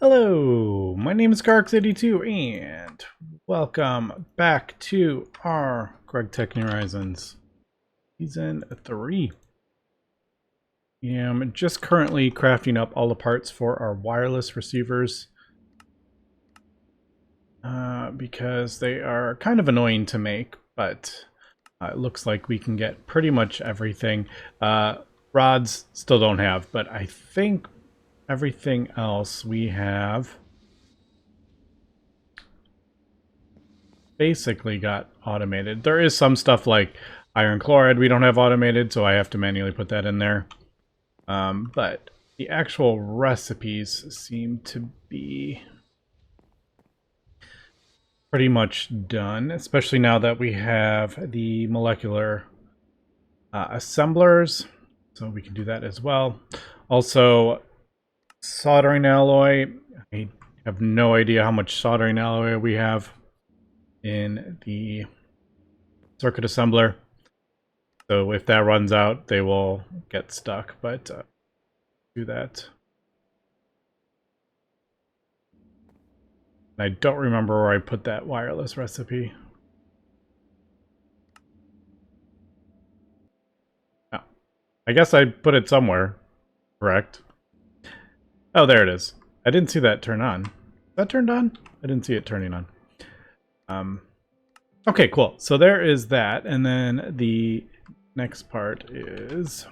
Hello, my name is GregTech and welcome back to our GregTech New Horizons Season 3. I'm just currently crafting up all the parts for our wireless receivers because they are kind of annoying to make, but it looks like we can get pretty much everything. Rods still don't have, but I think everything else we have basically got automated. There is some stuff like iron chloride we don't have automated, so I have to manually put that in there. But the actual recipes seem to be pretty much done, especially now that we have the molecular assemblers, so we can do that as well. Also, soldering alloy. I have no idea how much soldering alloy we have in the circuit assembler. So if that runs out, they will get stuck, but do that. And I don't remember where I put that wireless recipe. Oh, I guess I put it somewhere, correct? Oh, there it is. I didn't see that turn on. Is that turned on? I didn't see it turning on. Okay, cool. So there is that, and then the next part is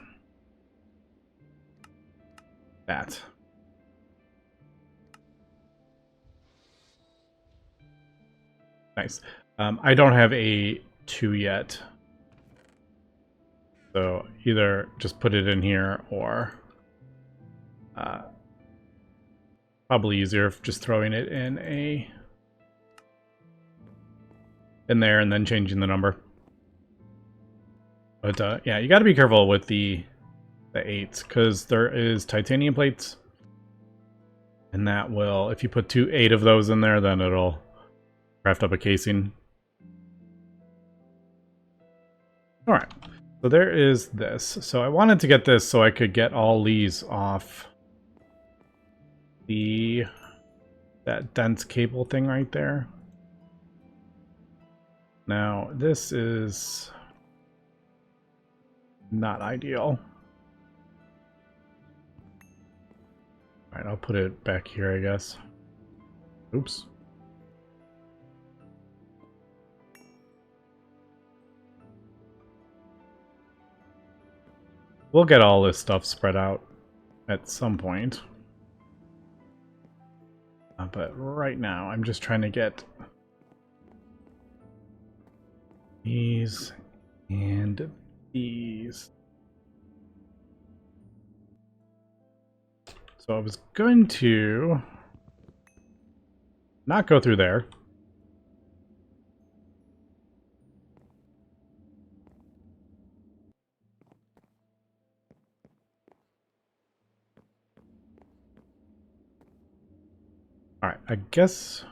that. Nice. I don't have a 2 yet. So either just put it in here or probably easier if just throwing it in there and then changing the number. But yeah, you got to be careful with the 8s because there is titanium plates, and that will, if you put 8 of those in there, then it'll craft up a casing. All right, so there is this. So I wanted to get this so I could get all these off that dense cable thing right there. Now this is not ideal. All right, I'll put it back here, I guess. Oops. We'll get all this stuff spread out at some point. But right now, I'm just trying to get these and these. So I was going to not go through there. All right, I guess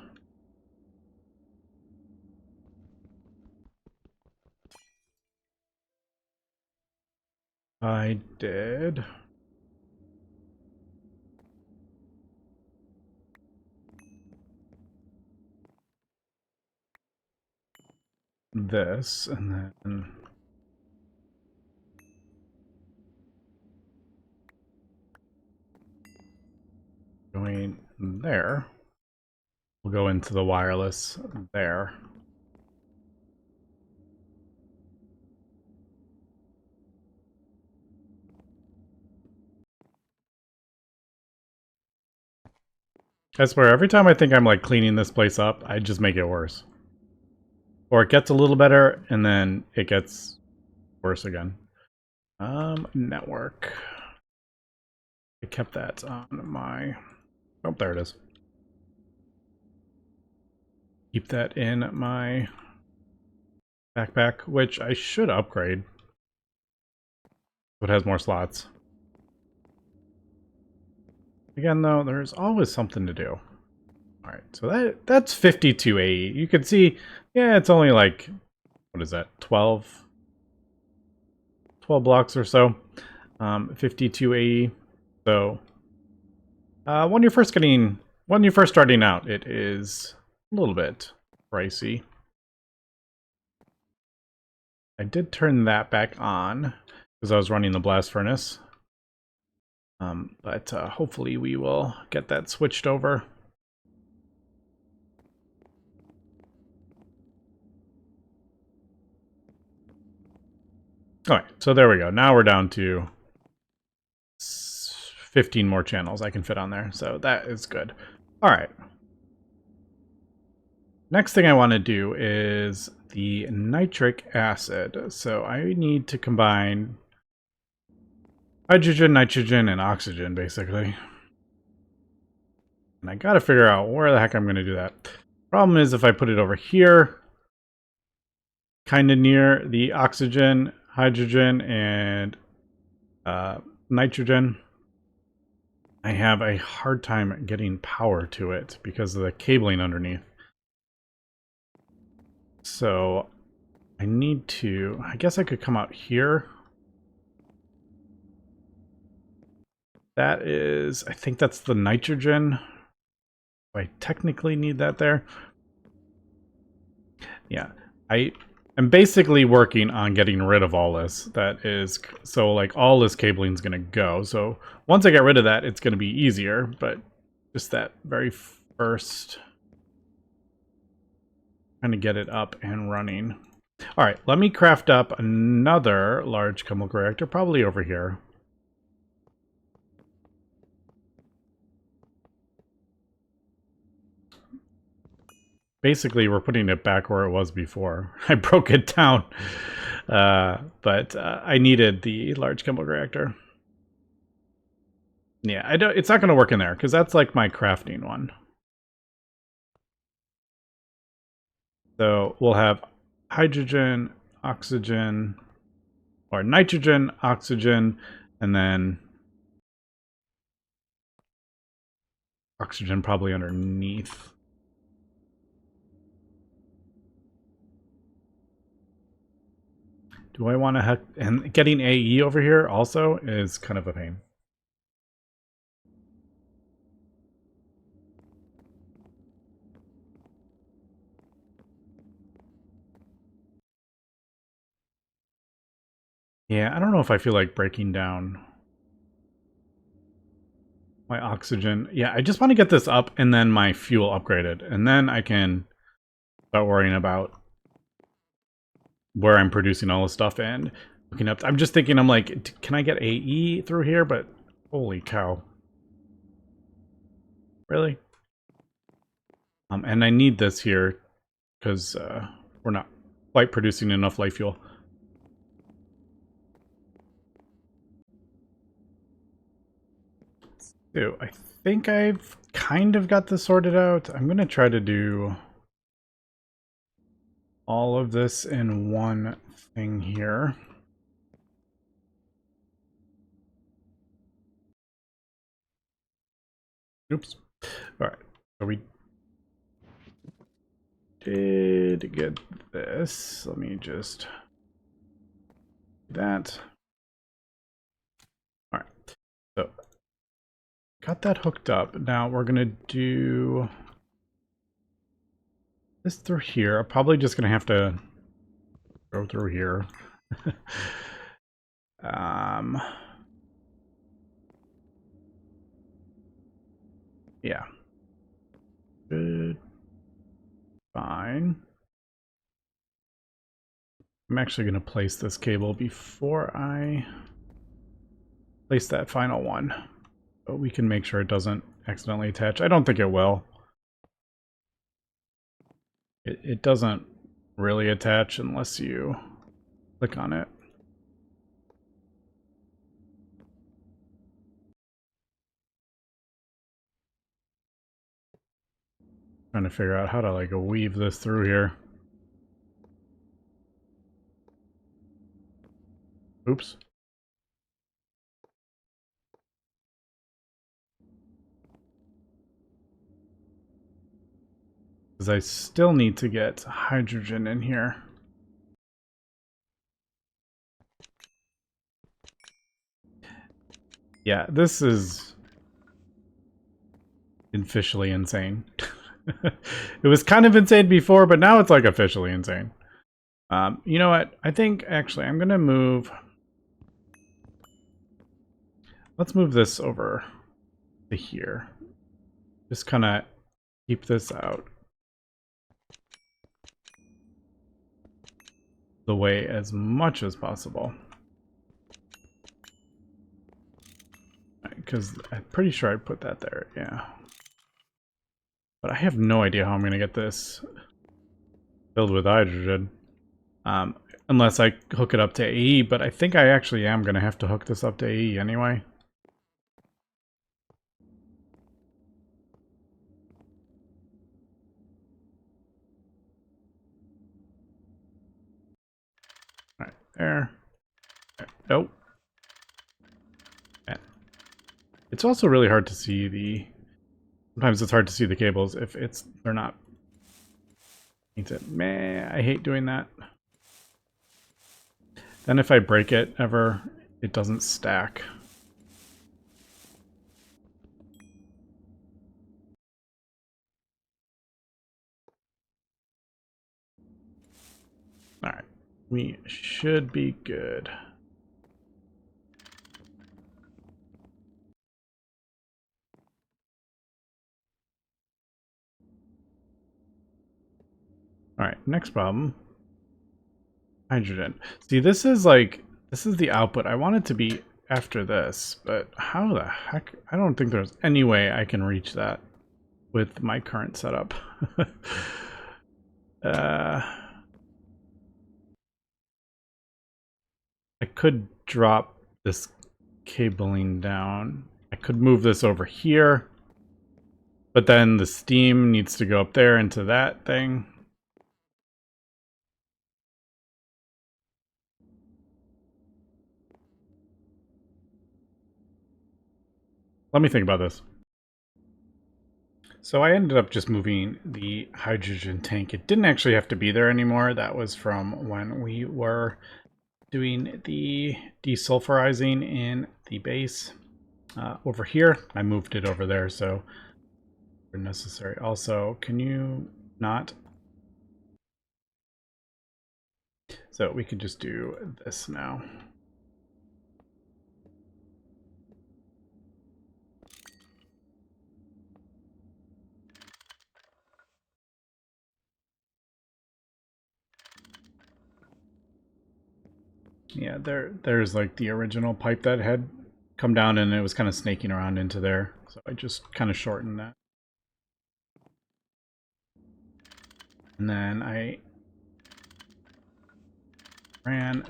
I did. This, and then going there. We'll go into the wireless there. I swear, every time I think I'm like cleaning this place up, I just make it worse. Or it gets a little better, and then it gets worse again. Network. I kept that on my... Oh, there it is. Keep that in my backpack, which I should upgrade. So it has more slots. Again, though, there's always something to do. Alright, so that's 52 AE. You can see, yeah, it's only like, what is that, 12 blocks or so. 52 AE. So, when you're first getting when you're first starting out, it is a little bit pricey. I did turn that back on because I was running the blast furnace. But hopefully we will get that switched over. All right, so there we go. Now we're down to 15 more channels I can fit on there, so that is good. All right. Next thing I want to do is the nitric acid. So I need to combine hydrogen, nitrogen, and oxygen, basically. And I got to figure out where the heck I'm going to do that. Problem is, if I put it over here, kind of near the oxygen, hydrogen, and nitrogen, I have a hard time getting power to it because of the cabling underneath. So I need to, I guess I could come out here. That is, I think that's the nitrogen. I technically need that there. Yeah, I am basically working on getting rid of all this. That is, so like all this cabling is going to go. So once I get rid of that, it's going to be easier, but just that very first, trying to get it up and running. All right, let me craft up another large chemical reactor, probably over here. Basically, we're putting it back where it was before. I broke it down, but I needed the large chemical reactor. Yeah, I don't. It's not going to work in there because that's like my crafting one. So we'll have hydrogen, oxygen, or nitrogen, oxygen, and then oxygen probably underneath. Do I want to and getting AE over here also is kind of a pain. Yeah, I don't know if I feel like breaking down my oxygen. Yeah, I just want to get this up and then my fuel upgraded. And then I can start worrying about where I'm producing all this stuff and looking up. I'm just thinking, I'm like, can I get AE through here? But holy cow. Really? And I need this here because we're not quite producing enough light fuel. So I think I've kind of got this sorted out. I'm going to try to do all of this in one thing here. Oops. All right. So we did get this. Let me just do that. All right. So got that hooked up. Now we're going to do this through here. I'm probably just going to have to go through here. Yeah. Good. Fine. I'm actually going to place this cable before I place that final one. But we can make sure it doesn't accidentally attach. I don't think it will. It doesn't really attach unless you click on it. Trying to figure out how to like weave this through here. Oops. Because I still need to get hydrogen in here. Yeah, this is officially insane. It was kind of insane before, but now it's like officially insane. You know what? I think actually I'm gonna move. Let's move this over to here. Just kind of keep this out the way as much as possible. Because I'm pretty sure I put that there, yeah. But I have no idea how I'm going to get this filled with hydrogen. Unless I hook it up to AE, but I think I actually am going to have to hook this up to AE anyway. Alright, there. Nope. It's also really hard to see the... Sometimes it's hard to see the cables if they're not painted. Man, I hate doing that. Then if I break it ever, it doesn't stack. Alright, we should be good. Alright, next problem. Hydrogen. See, this is the output. I want it to be after this, but how the heck? I don't think there's any way I can reach that with my current setup. I could drop this cabling down. I could move this over here, but then the steam needs to go up there into that thing. Let me think about this. So I ended up just moving the hydrogen tank. It didn't actually have to be there anymore. That was from when we were doing the desulfurizing in the base. Over here, I moved it over there, so necessary. Also, can you not? So we could just do this now. Yeah, there's like the original pipe that had come down and it was kind of snaking around into there. So I just kind of shortened that. And then I ran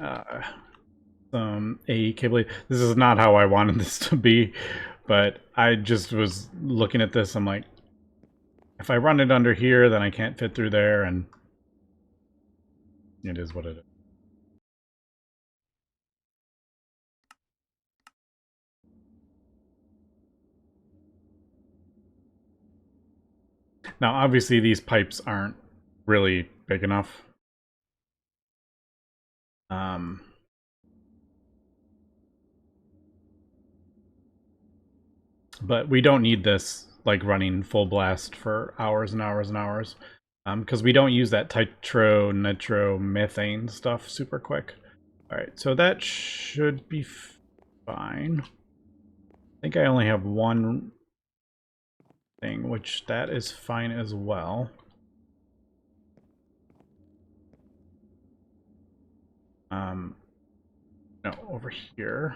some AE cable. This is not how I wanted this to be, but I just was looking at this. I'm like, if I run it under here, then I can't fit through there, and it is what it is. Now, obviously, these pipes aren't really big enough. But we don't need this like running full blast for hours and hours and hours, because we don't use that nitro methane stuff super quick. All right, so that should be fine. I think I only have one thing, which that is fine as well. No, over here.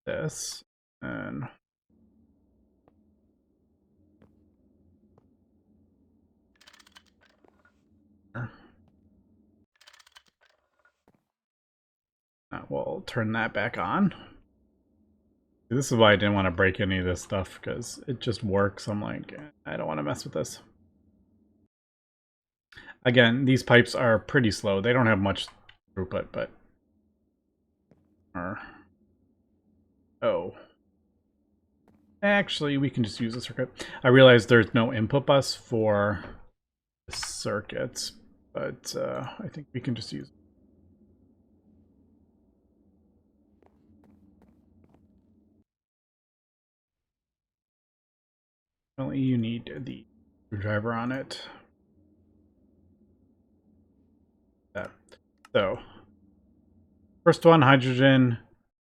This and we'll turn that back on. This is why I didn't want to break any of this stuff, because it just works. I'm like, I don't want to mess with this. Again, these pipes are pretty slow. They don't have much throughput, but... Oh. Actually, we can just use a circuit. I realize there's no input bus for the circuits, but I think we can just use... Only you need the screwdriver on it. So, first one, hydrogen,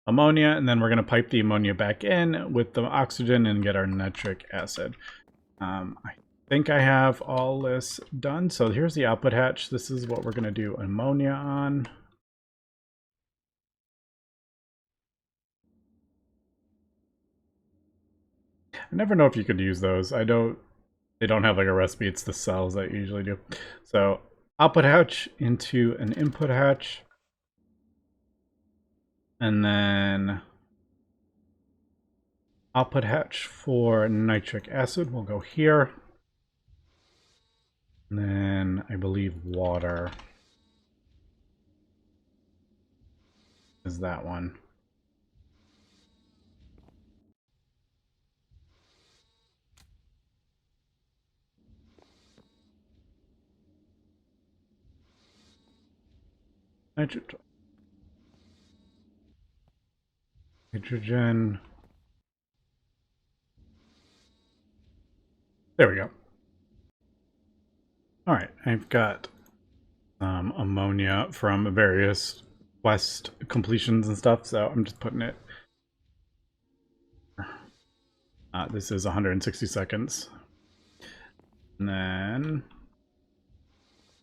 ammonia, and then we're going to pipe the ammonia back in with the oxygen and get our nitric acid. I think I have all this done. So here's the output hatch. This is what we're going to do ammonia on. I never know if you could use those. They don't have like a recipe. It's the cells that usually do. So output hatch into an input hatch. And then output hatch for nitric acid will go here. And then I believe water is that one. Hydrogen. There we go. All right, I've got ammonia from various quest completions and stuff, so I'm just putting it. This is 160 seconds. And then,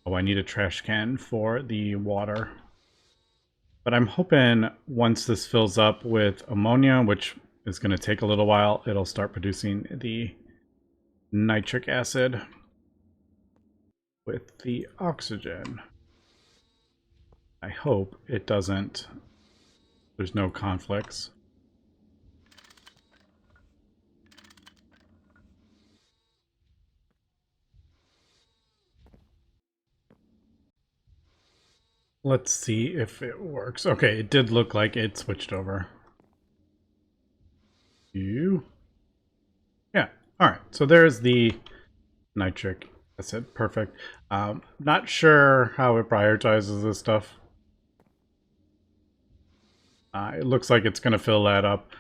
oh, I need a trash can for the water. But I'm hoping once this fills up with ammonia, which is going to take a little while, it'll start producing the nitric acid with the oxygen. I hope it doesn't. There's no conflicts. Let's see if it works. Okay, it did look like it switched over. Yeah, alright, so there's the nitric acid. Perfect. Not sure how it prioritizes this stuff. It looks like it's going to fill that up,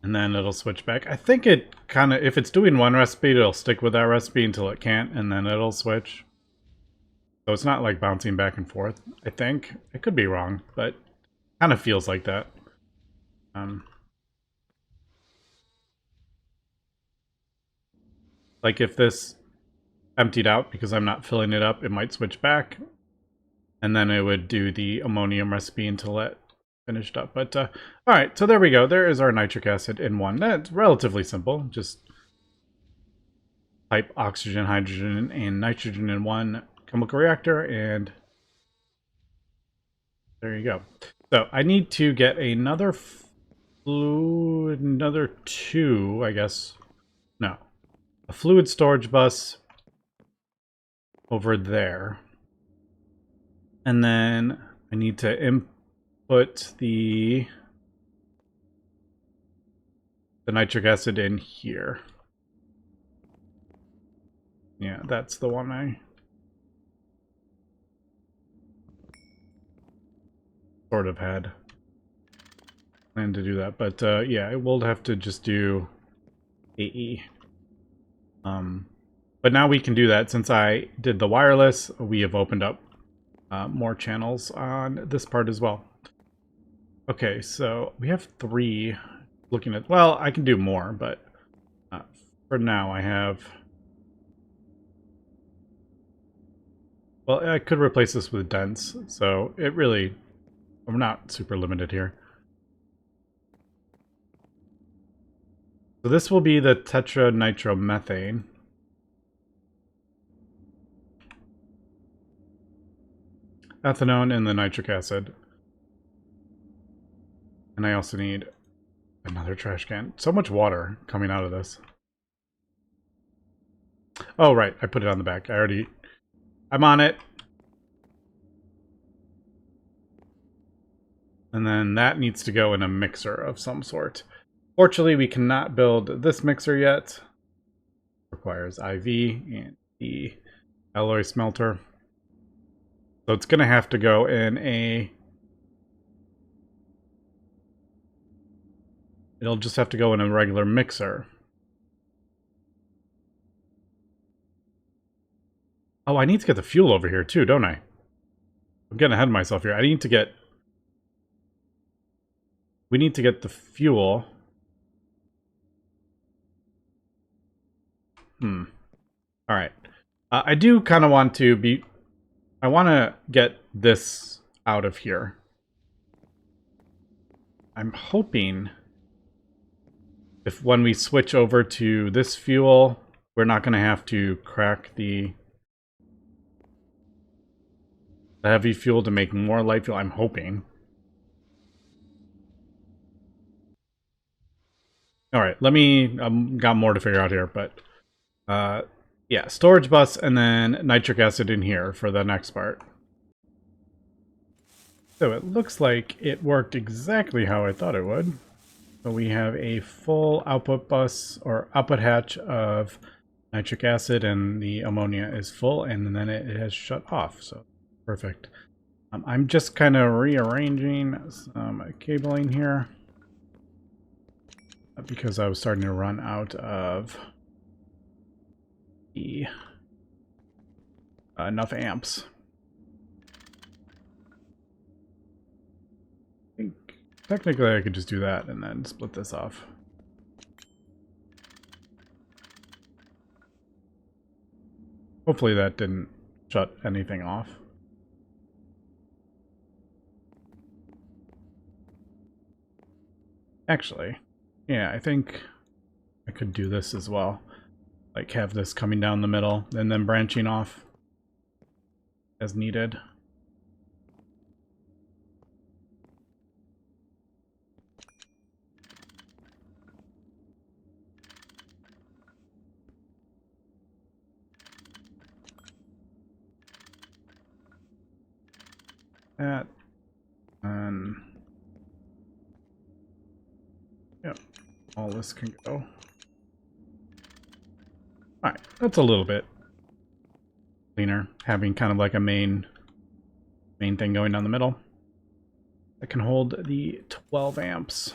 and then it'll switch back. I think it kind of, if it's doing one recipe, it'll stick with that recipe until it can't, and then it'll switch. So it's not like bouncing back and forth, I think. I could be wrong, but kind of feels like that. Like if this emptied out because I'm not filling it up, it might switch back. And then it would do the ammonium recipe until it finished up. But all right, so there we go. There is our nitric acid in one. That's relatively simple. Just pipe oxygen, hydrogen, and nitrogen in one chemical reactor, and there you go. So I need to get another fluid, another two, I guess. No, a fluid storage bus over there. And then I need to input the nitric acid in here. Yeah, that's the one I sort of had planned to do that. But yeah, we'll have to just do AE. But now we can do that. Since I did the wireless, we have opened up more channels on this part as well. Okay, so we have 3 looking at... Well, I can do more, but for now I have... Well, I could replace this with dense, so it really... I'm not super limited here. So this will be the tetranitromethane. Ethanone and the nitric acid. And I also need another trash can. So much water coming out of this. Oh, right. I put it on the back. I'm on it. And then that needs to go in a mixer of some sort. Fortunately, we cannot build this mixer yet. It requires IV and the alloy smelter. So it's going to have to go in a... It'll just have to go in a regular mixer. Oh, I need to get the fuel over here too, don't I? I'm getting ahead of myself here. We need to get the fuel. Alright. I do kind of want to be... I want to get this out of here. I'm hoping if when we switch over to this fuel, we're not going to have to crack the heavy fuel to make more light fuel. I'm hoping. Alright, let me... got more to figure out here, but... yeah, storage bus and then nitric acid in here for the next part. So it looks like it worked exactly how I thought it would. So we have a full output bus or output hatch of nitric acid and the ammonia is full and then it has shut off. So perfect. I'm just kind of rearranging some cabling here because I was starting to run out of the enough amps. I think technically I could just do that and then split this off. Hopefully that didn't shut anything off. Actually, yeah, I think I could do this as well. Like have this coming down the middle and then branching off as needed. That and yep, all this can go. Alright, that's a little bit cleaner, having kind of like a main thing going down the middle. I can hold the 12 amps.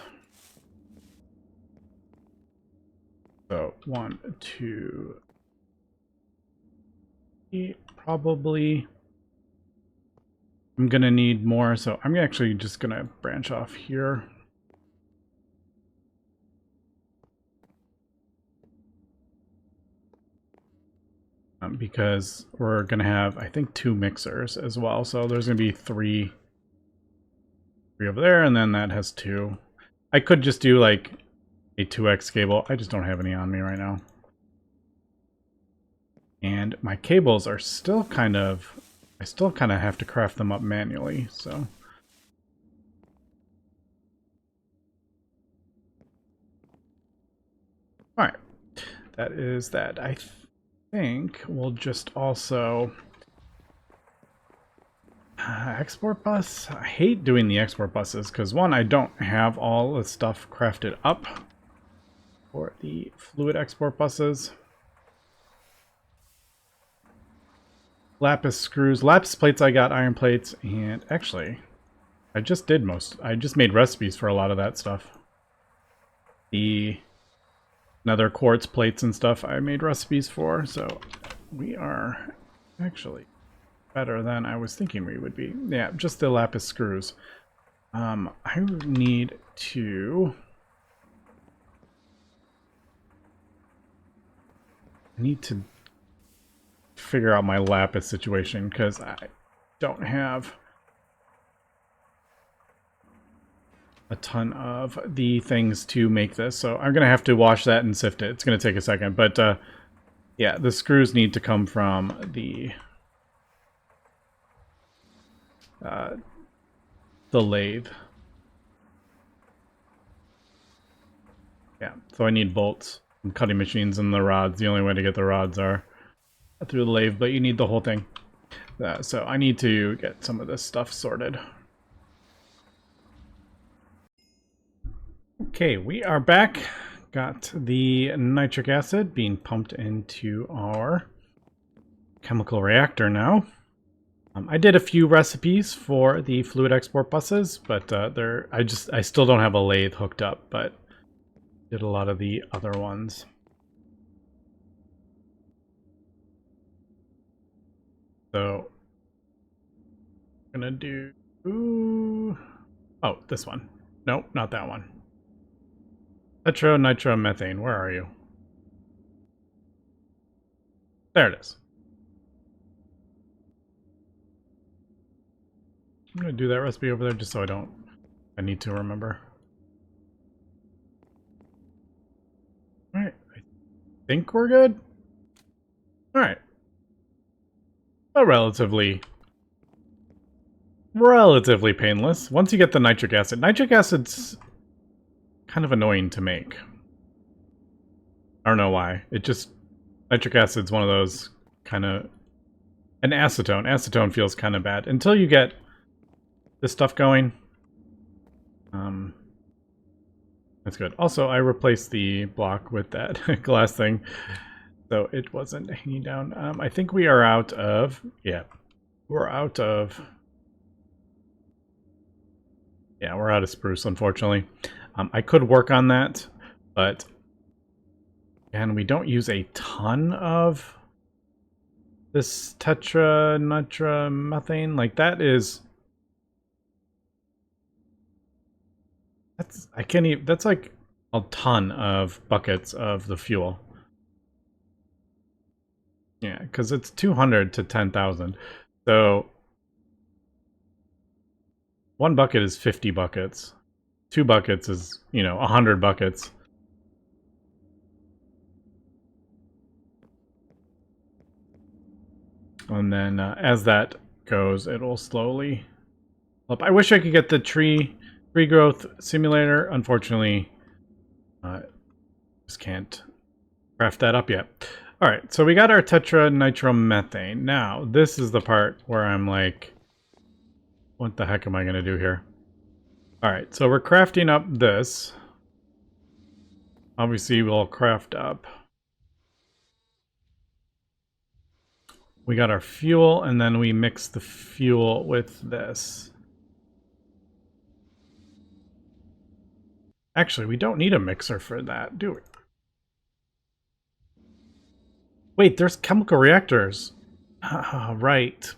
So 1, 2, 3, probably. I'm gonna need more, so I'm actually just gonna branch off here. Because we're gonna have, I think, 2 mixers as well. So there's gonna be three over there, and then that has 2. I could just do like a 2x cable. I just don't have any on me right now. And my cables are still kind of, I still kind of have to craft them up manually, so. Alright, that is that. I think we'll just also... export bus? I hate doing the export buses, because one, I don't have all the stuff crafted up for the fluid export buses. Lapis screws. Lapis plates, I got iron plates, and actually, I just made recipes for a lot of that stuff. The nether quartz plates and stuff I made recipes for, so we are actually better than I was thinking we would be. Yeah, just the lapis screws. I need to... figure out my lapis situation, because I don't have a ton of the things to make this, so I'm gonna have to wash that and sift it. It's gonna take a second, but yeah, the screws need to come from the lathe. Yeah, so I need bolts and cutting machines and the rods. The only way to get the rods are through the lathe, but you need the whole thing. So I need to get some of this stuff sorted. Okay, we are back. Got the nitric acid being pumped into our chemical reactor now. I did a few recipes for the fluid export buses, but I still don't have a lathe hooked up, but did a lot of the other ones. So I'm gonna do, ooh, oh, this one. Nope, not that one. Tetranitromethane, where are you? There it is. I'm gonna do that recipe over there just so I need to remember. Alright, I think we're good. Alright. Oh, relatively painless. Once you get the nitric acid's kind of annoying to make. I don't know why. Nitric acid's one of those kind of, and acetone feels kind of bad until you get this stuff going. That's good. Also, I replaced the block with that glass thing, so it wasn't hanging down. I think we are out of, yeah, we're out of spruce, unfortunately. I could work on that, but, and we don't use a ton of this tetranitromethane. Like, that's like a ton of buckets of the fuel. Yeah, because it's 200 to 10,000. So 1 bucket is 50 buckets. 2 buckets is, 100 buckets. And then as that goes, it'll slowly up. I wish I could get the tree growth simulator. Unfortunately, just can't craft that up yet. All right, so we got our tetranitromethane. Now, this is the part where I'm like, what the heck am I going to do here? All right, so we're crafting up this. Obviously, we'll craft up. We got our fuel, and then we mix the fuel with this. Actually, we don't need a mixer for that, do we? Wait, there's chemical reactors. Right.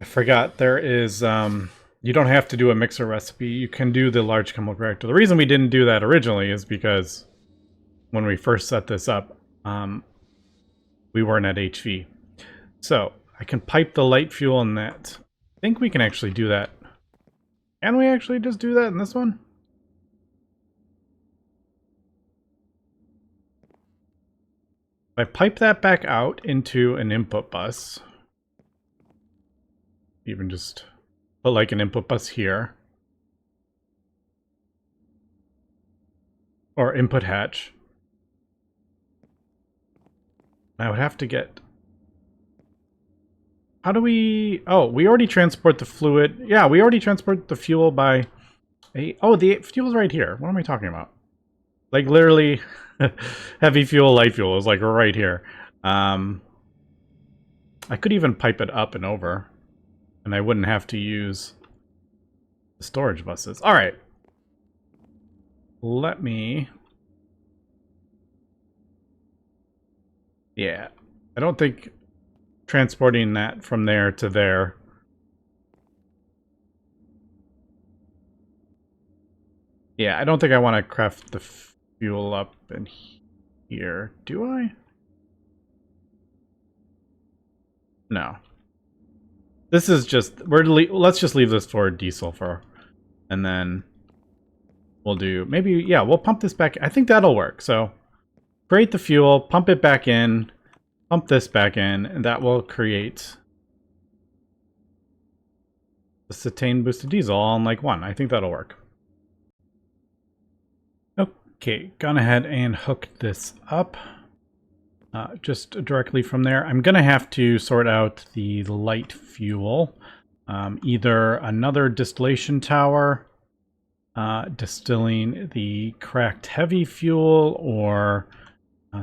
I forgot there is, you don't have to do a mixer recipe. You can do the large chemical reactor. The reason we didn't do that originally is because when we first set this up, we weren't at HV. So I can pipe the light fuel in that. I think we can actually do that. Can we actually just do that in this one? If I pipe that back out into an input bus, even just put like an input bus here, or input hatch, I would have to get, how do we, oh, we already transport the fluid. Yeah, we already transport the fuel by oh, the fuel's right here. What am I talking about? Like literally heavy fuel, light fuel is like right here. I could even pipe it up and over, and I wouldn't have to use the storage buses. All right. Let me... Yeah. I don't think transporting that from there to there... Yeah, I don't think I want to craft the fuel up in here. Do I? No. This is just... let's just leave this for desulfur. And then... we'll do... maybe... yeah, we'll pump this back. I think that'll work. So... create the fuel, pump it back in, pump this back in, and that will create the cetane boosted diesel all in like one. I think that'll work. Okay, gone ahead and hooked this up just directly from there. I'm gonna have to sort out the light fuel. Either another distillation tower, distilling the cracked heavy fuel, or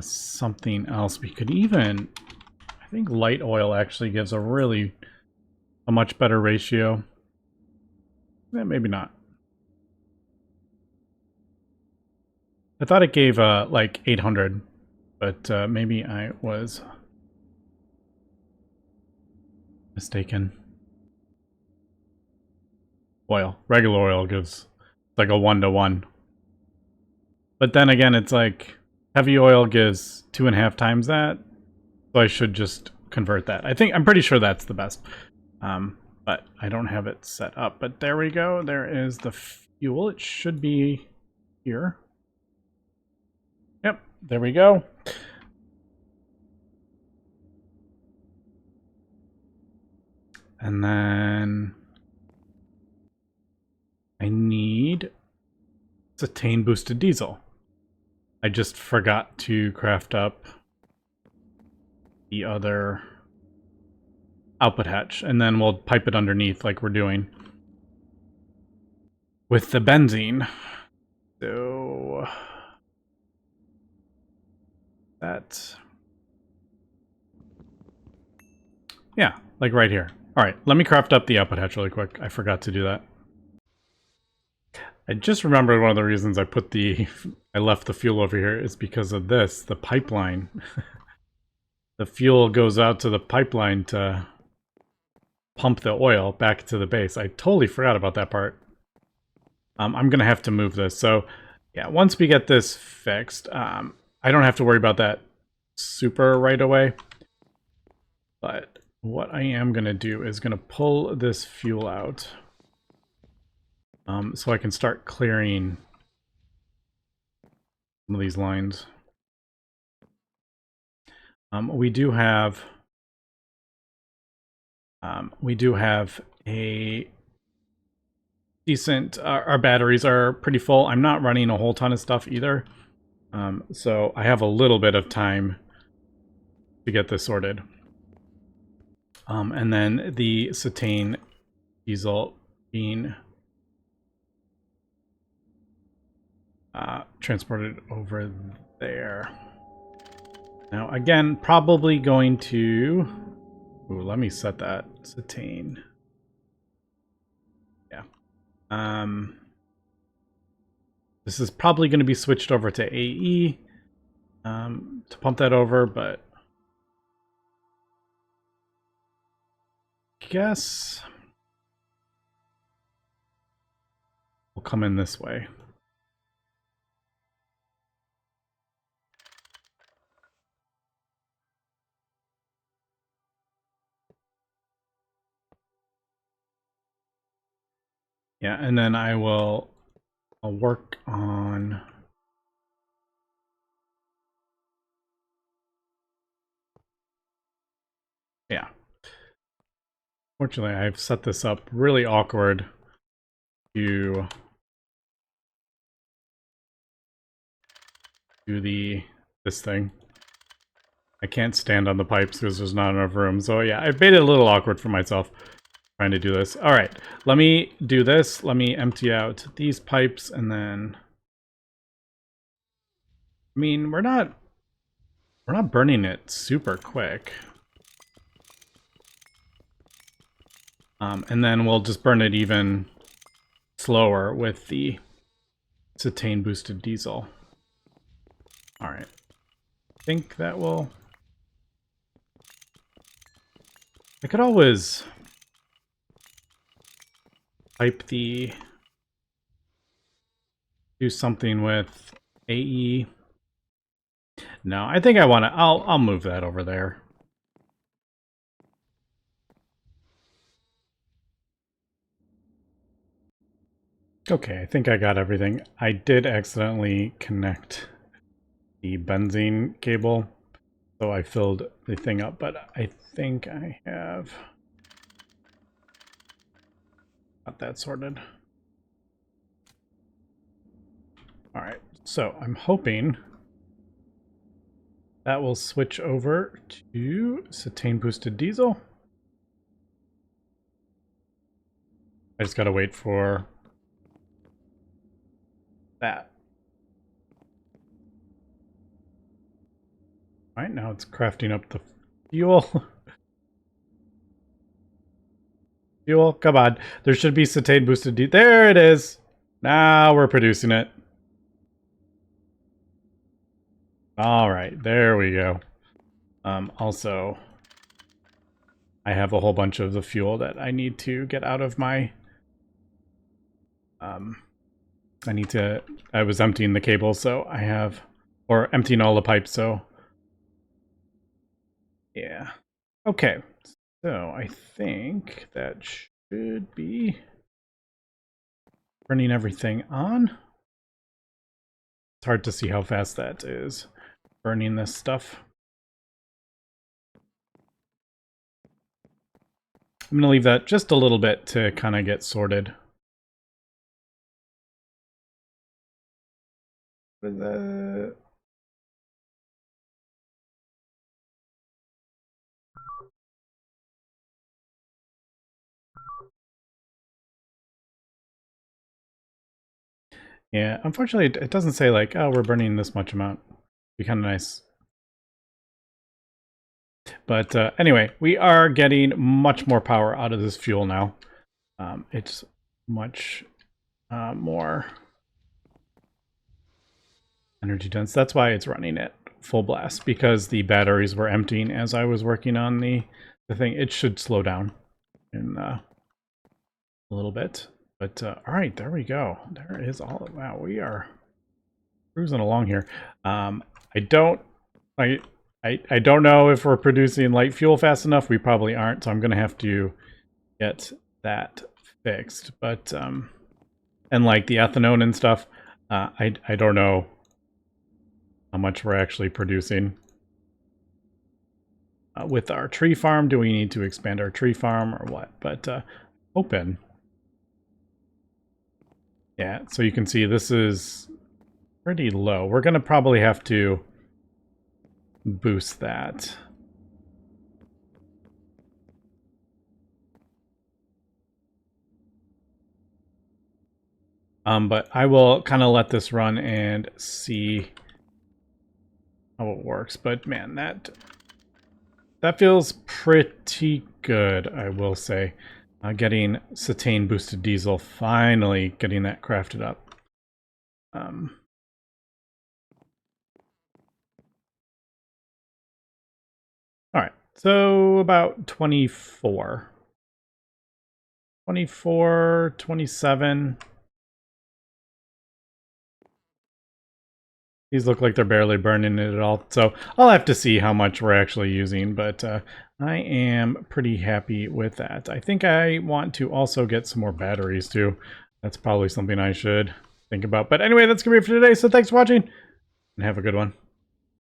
something else. We could even, I think light oil actually gives a much better ratio. Maybe not. I thought it gave like 800, but maybe I was mistaken. Oil. Regular oil gives like a 1-to-1. But then again, it's like heavy oil gives 2.5 times that. So I should just convert that. I'm pretty sure that's the best. But I don't have it set up. But there we go. There is the fuel. It should be here. Yep, there we go. And then I need Cetane boosted diesel. I just forgot to craft up the other output hatch, and then we'll pipe it underneath like we're doing with the benzene. So that, yeah, like right here. All right, let me craft up the output hatch really quick. I forgot to do that. I just remembered one of the reasons I left the fuel over here is because of this, the pipeline. The fuel goes out to the pipeline to pump the oil back to the base. I totally forgot about that part. I'm gonna have to move this. So yeah, once we get this fixed, I don't have to worry about that super right away. But what I am gonna do is gonna pull this fuel out. So I can start clearing some of these lines. We do have a decent, our batteries are pretty full. I'm not running a whole ton of stuff either. So I have a little bit of time to get this sorted. And then the Cetane diesel being transported over there. Now, again, probably going to... Ooh, let me set that. Cetane. Yeah. This is probably going to be switched over to AE to pump that over, but I guess we'll come in this way. Yeah, and then I'll work on... Yeah. Fortunately, I've set this up really awkward to do this thing. I can't stand on the pipes because there's not enough room. So yeah, I've made it a little awkward for myself trying to do this. All right, let me do this. Let me empty out these pipes and then... I mean, we're not burning it super quick. And then we'll just burn it even slower with the Cetane boosted diesel. All right, I think that will... I could always pipe do something with AE. No, I think I want to, I'll move that over there. Okay, I think I got everything. I did accidentally connect the benzene cable, so I filled the thing up, but I think I have got that sorted. All right, so I'm hoping that will switch over to Cetane boosted diesel. I just gotta wait for that. All right, now it's crafting up the fuel. Fuel, come on. There should be Cetane boosted diesel. There it is. Now we're producing it. All right, there we go. Also, I have a whole bunch of the fuel that I need to get out of my... I was emptying the cable, so I have... Or emptying all the pipes, so... Yeah. Okay. So I think that should be turning everything on. It's hard to see how fast that is burning this stuff. I'm going to leave that just a little bit to kind of get sorted. Yeah, unfortunately, it doesn't say like, oh, we're burning this much amount. It'd be kind of nice. But anyway, we are getting much more power out of this fuel now. It's much more energy dense. That's why it's running at full blast, because the batteries were emptying as I was working on the thing. It should slow down in a little bit. But all right, there we go. There is all of that. We are cruising along here. I don't know if we're producing light fuel fast enough. We probably aren't, so I'm gonna have to get that fixed. But and like the ethanol and stuff, I don't know how much we're actually producing. With our tree farm, do we need to expand our tree farm or what? But open. Yeah, so you can see this is pretty low. We're going to probably have to boost that. But I will kind of let this run and see how it works. But man, that feels pretty good, I will say. Getting Cetane boosted diesel, finally getting that crafted up. Alright, so about 24. 24, 27. These look like they're barely burning it at all. So I'll have to see how much we're actually using, but I am pretty happy with that. I think I want to also get some more batteries too. That's probably something I should think about. But anyway, that's going to be it for today. So thanks for watching and have a good one.